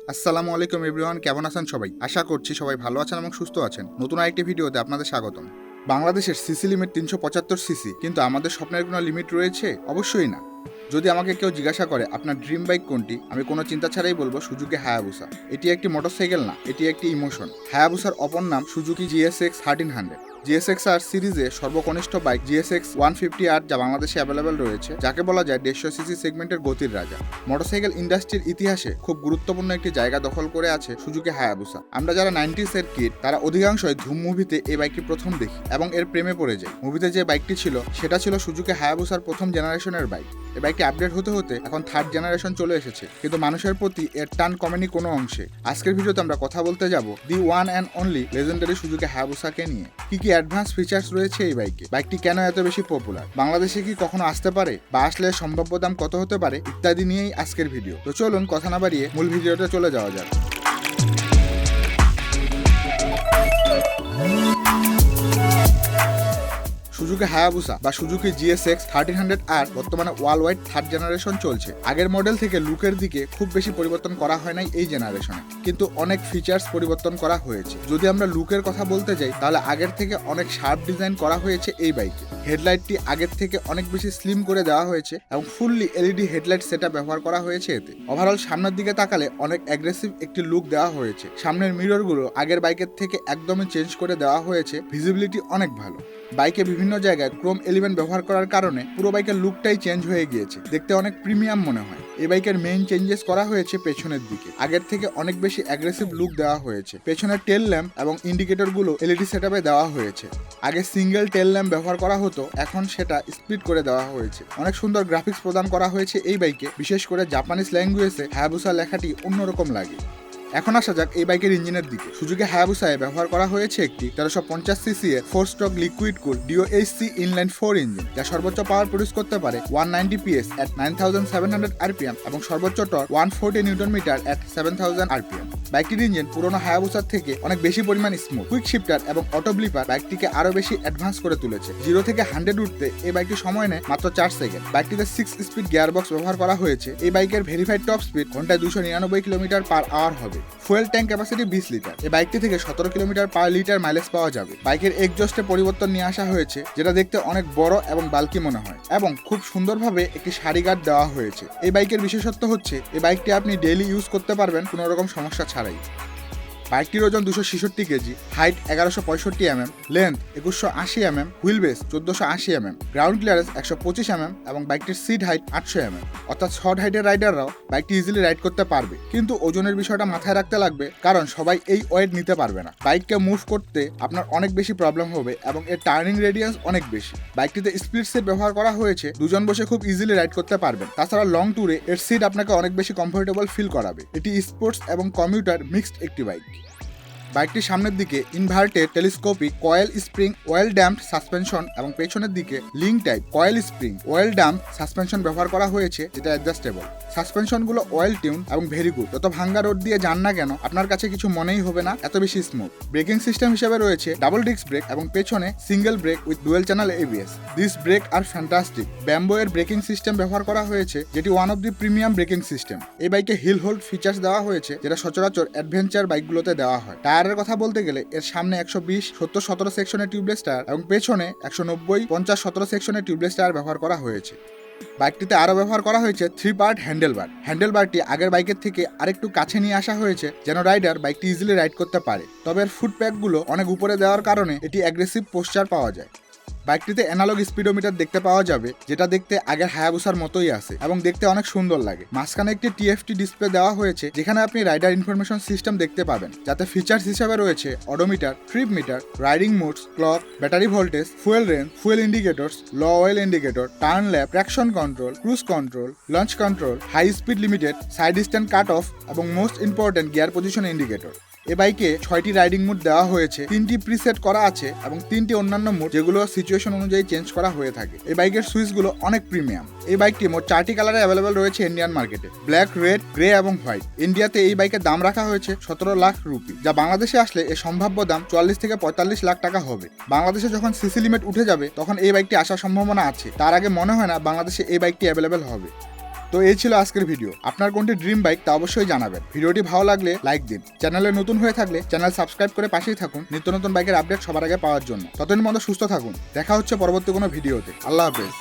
আসসালামু আলাইকুম এভরিওয়ান, কেমন আছেন সবাই? আশা করছি সবাই ভালো আছেন এবং সুস্থ আছেন। নতুন আরেকটি ভিডিওতে আপনাদের স্বাগতম। বাংলাদেশের সিসি লিমিট 375 সিসি, কিন্তু আমাদের স্বপ্নের কোনো লিমিট রয়েছে? অবশ্যই না। যদি আমাকে কেউ জিজ্ঞাসা করে আপনার ড্রিম বাইক কোনটি, আমি কোনো চিন্তা ছাড়াই বলবো সুজুকি হায়াবুসা। এটি একটি মোটরসাইকেল না, এটি একটি ইমোশন। হায়াবুসার অপর নাম সুজুকি GSX 1300। GSX-R সিরিজে সর্বকনিষ্ঠ বাইক GSX 150R, যা বাংলাদেশে অ্যাভেলেবেল রয়েছে, যাকে বলা যায় 150 সিসি সেগমেন্টের গতির রাজা। মোটরসাইকেল ইন্ডাস্ট্রির ইতিহাসে খুব গুরুত্বপূর্ণ একটি জায়গা দখল করে আছে সুজুকি হায়াবুসা। আমরা যারা 90s এর কিড, তারা অধিকাংশই ধুম মুভিতে এই বাইকটি প্রথম দেখি এবং এর প্রেমে পড়ে যাই। মুভিতে যে বাইকটি ছিল সেটা ছিল সুজুকি হায়াবুসার প্রথম জেনারেশনের বাইক। এই বাইকটি আপডেট হতে হতে এখন থার্ড জেনারেশন চলে এসেছে, কিন্তু মানুষের প্রতি এর টান কমেনি কোনো অংশে। আজকের ভিডিওতে আমরা কথা বলতে যাব the one and only legendary Suzuki হায়াবুসাকে নিয়ে। কি কি অ্যাডভান্স ফিচার্স রয়েছে এই বাইকে, বাইকটি কেন এত বেশি পপুলার, বাংলাদেশে কি কখনো আসতে পারে বা আসলে সম্ভাব্য দাম কত হতে পারে, ইত্যাদি নিয়েই আজকের ভিডিও। তো চলুন কথা না বাড়িয়ে মূল ভিডিওতে চলে যাওয়া যাক। সুজুকি হায়াবুসা বা সুজুকি GSX 1300R বর্তমানে ওয়ার্ল্ড ওয়াইড থার্ড জেনারেশন চলছে। আগের মডেল থেকে লুকের দিকে খুব বেশি পরিবর্তন করা হয় নাই এই জেনারেশনে, কিন্তু অনেক ফিচার্স পরিবর্তন করা হয়েছে। যদি আমরা লুকের কথা বলতে যাই, তাহলে আগের থেকে অনেক শার্প ডিজাইন করা হয়েছে এই বাইকে। হেডলাইটটি আগের থেকে অনেক বেশি স্লিম করে দেওয়া হয়েছে এবং ফুললি LED হেডলাইট সেটআপ ব্যবহার করা হয়েছে এতে। ওভারঅল সামনের দিকে তাকালে অনেক অ্যাগ্রেসিভ একটি লুক দেওয়া হয়েছে। সামনের মিররগুলো আগের বাইকের থেকে একদমই চেঞ্জ করে দেওয়া হয়েছে, ভিজিবিলিটি অনেক ভালো। বাইকে বিভিন্ন জায়গায় ক্রোম এলিমেন্ট ব্যবহার করার কারণে পুরো বাইকের লুকটাই চেঞ্জ হয়ে গিয়েছে, দেখতে অনেক প্রিমিয়াম মনে হয়। এই বাইকের মেইন চেঞ্জেস করা হয়েছে পেছনের দিকে, আগের থেকে অনেক বেশি অ্যাগ্রেসিভ লুক দেওয়া হয়েছে। পেছনের টেল ল্যাম্প এবং ইন্ডিকেটরগুলো LED সেটআপে দেওয়া হয়েছে। আগে সিঙ্গেল টেল ল্যাম্প ব্যবহার করা হতো, এখন সেটা স্প্লিট করে দেওয়া হয়েছে। অনেক সুন্দর গ্রাফিক্স প্রদান করা হয়েছে এই বাইকে, বিশেষ করে জাপানিজ ল্যাঙ্গুয়েজে হায়াবুসা লেখাটি অন্যরকম লাগে। এখন আসা যাক এই বাইকের ইঞ্জিনের দিকে। সুজুকি হায়াবুসায় ব্যবহার করা হয়েছে একটি 1350 সিসি এর 4-স্ট্রোক liquid cool DOHC inline 4 engine, যা সর্বোচ্চ পাওয়ার প্রডিউস করতে পারে 190 PS at 9700 RPM এবং সর্বোচ্চ torque 140 newton metre at 7000 RPM। বাইকটির ইঞ্জিন পুরোনো হায়াবুসার থেকে অনেক বেশি পরিমাণ স্মুথ। কুইক শিফটার এবং অটো ব্লিপার বাইকটিকে আরো বেশি অ্যাডভান্স করে তুলেছে। 0 থেকে 100 উঠতে এই বাইকটি সময় নেয় মাত্র 4 সেকেন্ড। বাইকটিতে 6 স্পিড গিয়ারবক্স ব্যবহার করা হয়েছে। এই বাইকের ভেরিফাইড টপ স্পিড ঘন্টায় 299 কিলোমিটার/আওয়ার হবে। Fuel tank capacity 20 litre. এই বাইকটি থেকে 17 কিলোমিটার/লিটার মাইলেজ পাওয়া যাবে। বাইকের এক্সজস্টে পরিবর্তন নিয়ে আসা হয়েছে, যেটা দেখতে অনেক বড় এবং বাল্কি মনে হয় এবং খুব সুন্দরভাবে একটি সারি গার্ড দেওয়া হয়েছে। এই বাইকের বিশেষত্ব হচ্ছে এই বাইকটি আপনি ডেইলি ইউজ করতে পারবেন কোনো রকম সমস্যা ছাড়াই। বাইকটির ওজন 266 KG, height 1165 mm, length 2180 mm, wheel base 1480 mm, ground clearance 125 mm এবং বাইকটির সিট হাইট 800 mm। অর্থাৎ শর্ট হাইটের রাইডাররাও বাইকটি ইজিলি রাইড করতে পারবে। কিন্তু ওজনের বিষয়টা মাথায় রাখতে লাগবে, কারণ সবাই এই ওয়েট নিতে পারবে না। বাইককে মুভ করতে আপনার অনেক বেশি প্রবলেম হবে এবং এর টার্নিং রেডিয়াস অনেক বেশি। বাইকটিতে স্প্লিট সিট ব্যবহার করা হয়েছে, দুজন বসে খুব ইজিলি রাইড করতে পারবেন। তাছাড়া লং ট্যুরে এর সিট আপনাকে অনেক বেশি কমফোর্টেবল ফিল করাবে। এটি স্পোর্টস এবং কমিউটার মিক্সড একটি বাইক। বাইকটির সামনের দিকে inverted telescopic coil spring well damped suspension এবং পেছনের দিকে link type coil spring well damp suspension ব্যবহার করা হয়েছে, যেটা অ্যাডজাস্টেবল। সাসপেনশনগুলো অয়েল টিউন এবং ভেরি গুড। যত ভাঙ্গা রোড দিয়ে যান না কেন, আপনার কাছে কিছু মনেই হবে না, এত বেশি স্মুথ। ব্রেকিং সিস্টেম হিসেবে রয়েছে ডাবল ডিস্ক ব্রেক এবং পেছনে single brake with dual channel ABS। This brake are fantastic. Brembo এর ব্রেকিং সিস্টেম ব্যবহার করা হয়েছে, যেটি one of the premium braking system. এই বাইকে হিল হোল্ড ফিচার্স দেওয়া হয়েছে, যেটা সচরাচর অ্যাডভেঞ্চার বাইকগুলোতে দেওয়া হয়। টায়ারের কথা বলতে গেলে এর সামনে 120, 70, 17 সেকশনের টিউবলেস টায়ার এবং পেছনে 190, 50, 17 সেকশনের টিউবলেস টায়ার ব্যবহার করা হয়েছে। বাইকটিতে আরও ব্যবহার করা হয়েছে 3 পার্ট হ্যান্ডেলবার। হ্যান্ডেলবারটি আগের বাইকের থেকে আরেকটু কাছে নিয়ে আসা হয়েছে, যেন রাইডার বাইকটি ইজিলি রাইড করতে পারে। তবে এর ফুট প্যাকগুলো অনেক উপরে দেওয়ার কারণে এটি অ্যাগ্রেসিভ পোস্টার পাওয়া যায়। বাইকটিতে অ্যানালগ স্পিডোমিটার দেখতে পাওয়া যাবে, যেটা দেখতে আগের হায়াবুসার মতোই আছে এবং দেখতে অনেক সুন্দর লাগে। মাঝখানে একটি TFT ডিসপ্লে দেওয়া হয়েছে, যেখানে আপনি রাইডার ইনফরমেশন সিস্টেম দেখতে পাবেন, যাতে ফিচার্স হিসেবে রয়েছে odometer, trip meter, riding modes, clock, battery voltage, fuel range, fuel indicators, low oil indicator, turn lap, traction control, cruise control, launch control, high speed limited, side stand cut off এবং most important gear position indicator. এ বাইকে 6টি riding mode দেওয়া হয়েছে, 3টি preset করা আছে এবং 3টি অন্যান্য মোড, যেগুলো সিচুয়েশন অনুযায়ী চেঞ্জ করা হয়ে থাকে। এই বাইকের সুইচগুলো অনেক প্রিমিয়াম। এই বাইকটি মোট 4টি কালারে অ্যাভেলেবেল রয়েছে ইন্ডিয়ান মার্কেটে, ব্ল্যাক, রেড, গ্রে এবং হোয়াইট। ইন্ডিয়াতে এই বাইকের দাম রাখা হয়েছে 17 লাখ রুপি, যা বাংলাদেশে আসলে এর সম্ভাব্য দাম 44 থেকে 45 লাখ টাকা হবে। বাংলাদেশে যখন সিসি লিমিট উঠে যাবে, তখন এই বাইকটি আসার সম্ভাবনা আছে। তার আগে মনে হয় না বাংলাদেশে এই বাইকটি অ্যাভেলেবেল হবে। তো এই ছিল আজকের ভিডিও। আপনার কোনটি ড্রিম বাইক তা অবশ্যই জানাবেন। ভিডিওটি ভালো লাগলে লাইক দিন। চ্যানেলে নতুন হয়ে থাকলে চ্যানেল সাবস্ক্রাইব করে পাশেই থাকুন নিত্য নতুন বাইকের আপডেট সবার আগে পাওয়ার জন্য। ততদিন মতো সুস্থ থাকুন। দেখা হচ্ছে পরবর্তী কোনো ভিডিওতে। আল্লাহ হাফেজ।